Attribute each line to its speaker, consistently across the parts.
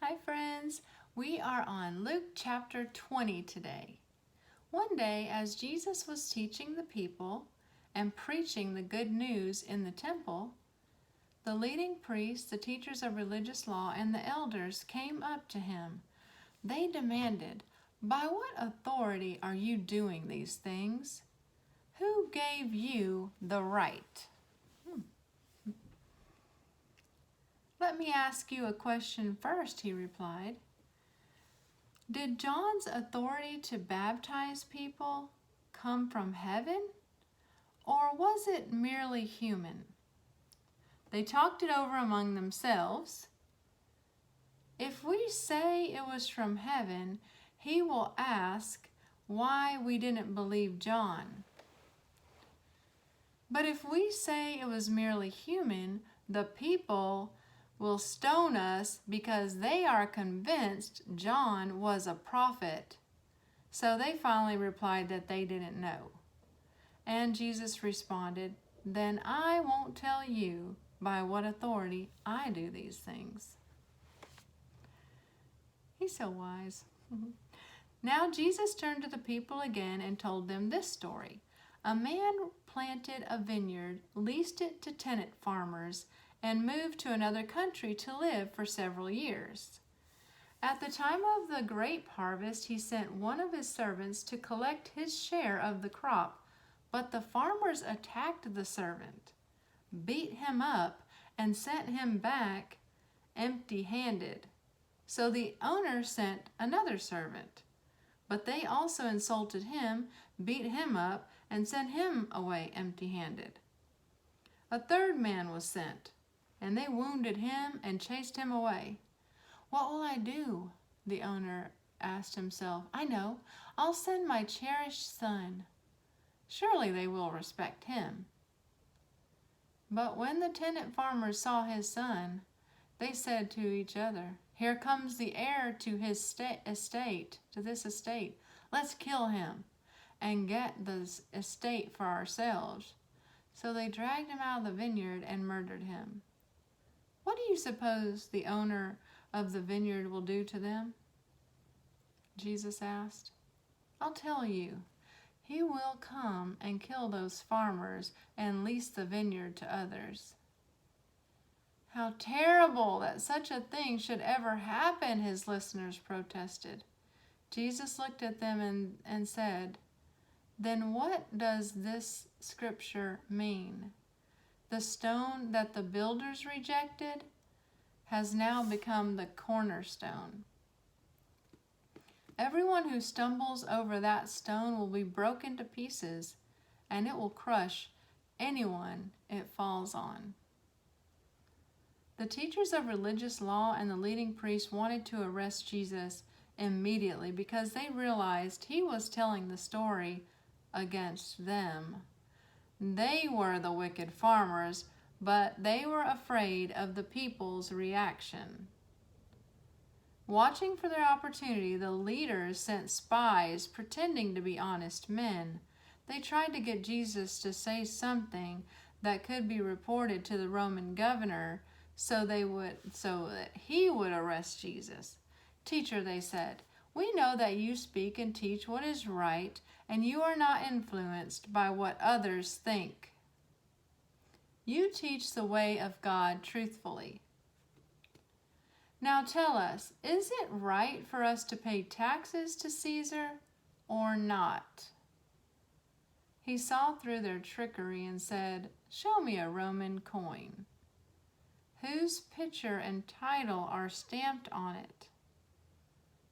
Speaker 1: Hi friends, we are on Luke chapter 20 today. One day as Jesus was teaching the people and preaching the good news in the temple, the leading priests, the teachers of religious law, and the elders came up to him. They demanded, "By what authority are you doing these things? Who gave you the right?" "Let me ask you a question first," he replied. "Did John's authority to baptize people come from heaven, or was it merely human?" They talked it over among themselves. "If we say it was from heaven, he will ask why we didn't believe John. But if we say it was merely human, the people will stone us because they are convinced John was a prophet." So they finally replied that they didn't know. And Jesus responded, "Then I won't tell you by what authority I do these things." He's so wise. Now Jesus turned to the people again and told them this story. A man planted a vineyard, leased it to tenant farmers, and moved to another country to live for several years. At the time of the grape harvest, he sent one of his servants to collect his share of the crop, but the farmers attacked the servant, beat him up, and sent him back empty-handed. So the owner sent another servant, but they also insulted him, beat him up, and sent him away empty-handed. A third man was sent, and they wounded him and chased him away. "What will I do?" the owner asked himself. "I know, I'll send my cherished son. Surely they will respect him." But when the tenant farmers saw his son, they said to each other, "Here comes the heir to his estate. Let's kill him and get the estate for ourselves." So they dragged him out of the vineyard and murdered him. What do you suppose the owner of the vineyard will do to them? Jesus asked. "I'll tell you. He will come and kill those farmers and lease the vineyard to others." "How terrible that such a thing should ever happen," his listeners protested. Jesus looked at them and said, "Then what does this scripture mean? The stone that the builders rejected has now become the cornerstone. Everyone who stumbles over that stone will be broken to pieces, and it will crush anyone it falls on." The teachers of religious law and the leading priests wanted to arrest Jesus immediately because they realized he was telling the story against them. They were the wicked farmers, but they were afraid of the people's reaction. Watching for their opportunity, the leaders sent spies pretending to be honest men. They tried to get Jesus to say something that could be reported to the Roman governor so that he would arrest Jesus. "Teacher," they said, "we know that you speak and teach what is right, and you are not influenced by what others think. You teach the way of God truthfully. Now tell us, is it right for us to pay taxes to Caesar or not?" He saw through their trickery and said, "Show me a Roman coin. Whose picture and title are stamped on it?"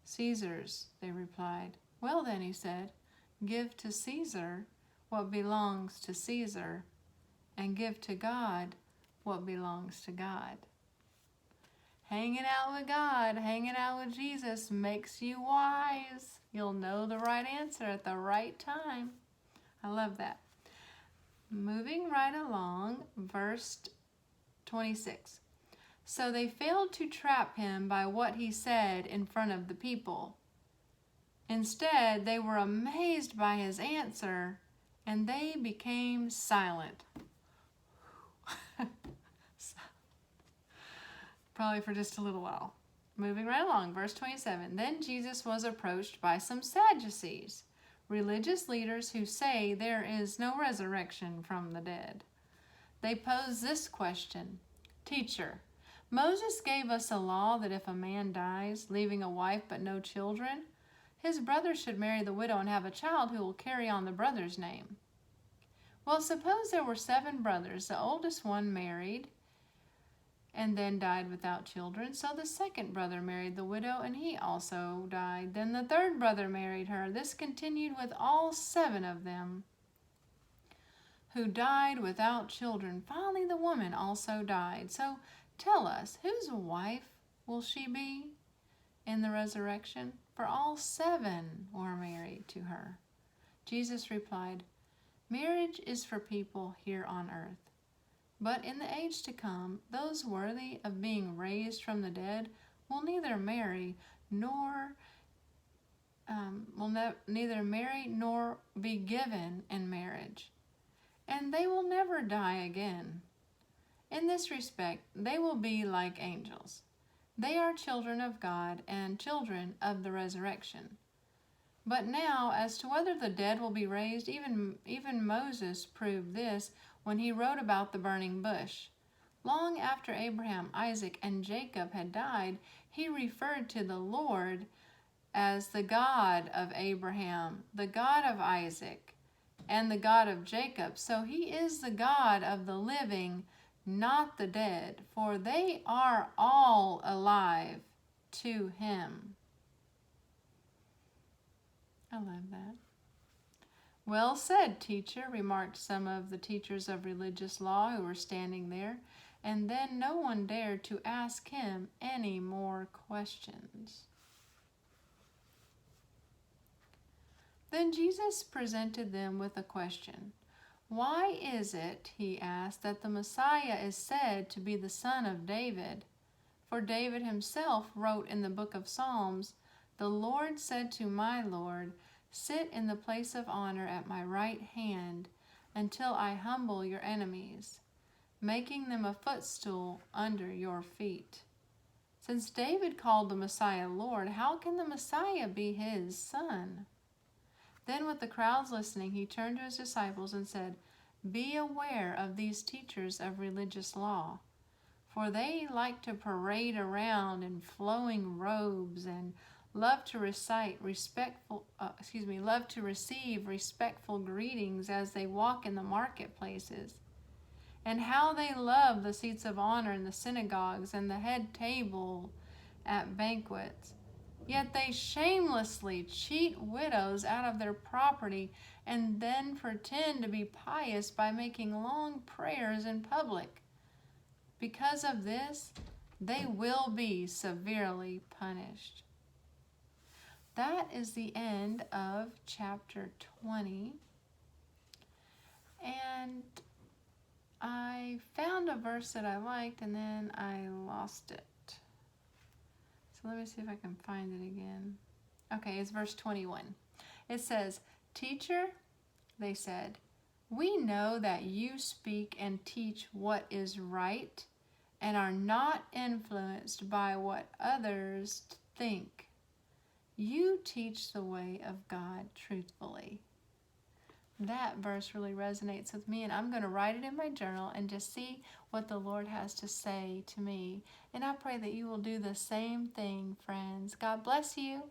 Speaker 1: "Caesar's," they replied. "Well then," he said, "give to Caesar what belongs to Caesar, and give to God what belongs to God." Hanging out with God, hanging out with Jesus makes you wise. You'll know the right answer at the right time. I love that. Moving right along, verse 26. So they failed to trap him by what he said in front of the people. Instead, they were amazed by his answer, and they became silent. Probably for just a little while. moving right along, verse 27. Then Jesus was approached by some Sadducees, religious leaders who say there is no resurrection from the dead. They pose this question: Teacher, Moses gave us a law that if a man dies, leaving a wife but no children, his brother should marry the widow and have a child who will carry on the brother's name. Well, suppose there were 7 brothers. The oldest one married and then died without children. So the second brother married the widow, and he also died. Then the third brother married her. This continued with all 7 of them who died without children. Finally, the woman also died. So tell us, whose wife will she be in the resurrection? For all 7 were married to her. Jesus replied, Marriage is for people here on earth. But in the age to come, those worthy of being raised from the dead will neither marry nor be given in marriage, and they will never die again. In this respect, they will be like angels. They are children of God and children of the resurrection. But now, as to whether the dead will be raised, even Moses proved this when he wrote about the burning bush. Long after Abraham, Isaac, and Jacob had died, he referred to the Lord as the God of Abraham, the God of Isaac, and the God of Jacob. So he is the God of the living, not the dead, for they are all alive to him. I love that. Well said, teacher, remarked some of the teachers of religious law who were standing there, and then no one dared to ask him any more questions. Then Jesus presented them with a question. Why is it, he asked, that the Messiah is said to be the son of David? For David himself wrote in the book of Psalms, The Lord said to my Lord, Sit in the place of honor at my right hand until I humble your enemies, making them a footstool under your feet. Since David called the Messiah Lord, how can the Messiah be his son? Then with the crowds listening, he turned to his disciples and said, Be aware of these teachers of religious law, for they like to parade around in flowing robes and love to receive respectful greetings as they walk in the marketplaces, and how they love the seats of honor in the synagogues and the head table at banquets. Yet they shamelessly cheat widows out of their property and then pretend to be pious by making long prayers in public. Because of this, they will be severely punished. That is the end of chapter 20. And I found a verse that I liked and then I lost it. So let me see if I can find it again. Okay, it's verse 21. It says, Teacher, they said, we know that you speak and teach what is right and are not influenced by what others think. You teach the way of God truthfully. That verse really resonates with me, and I'm going to write it in my journal and just see what the Lord has to say to me. And I pray that you will do the same thing, friends. God bless you.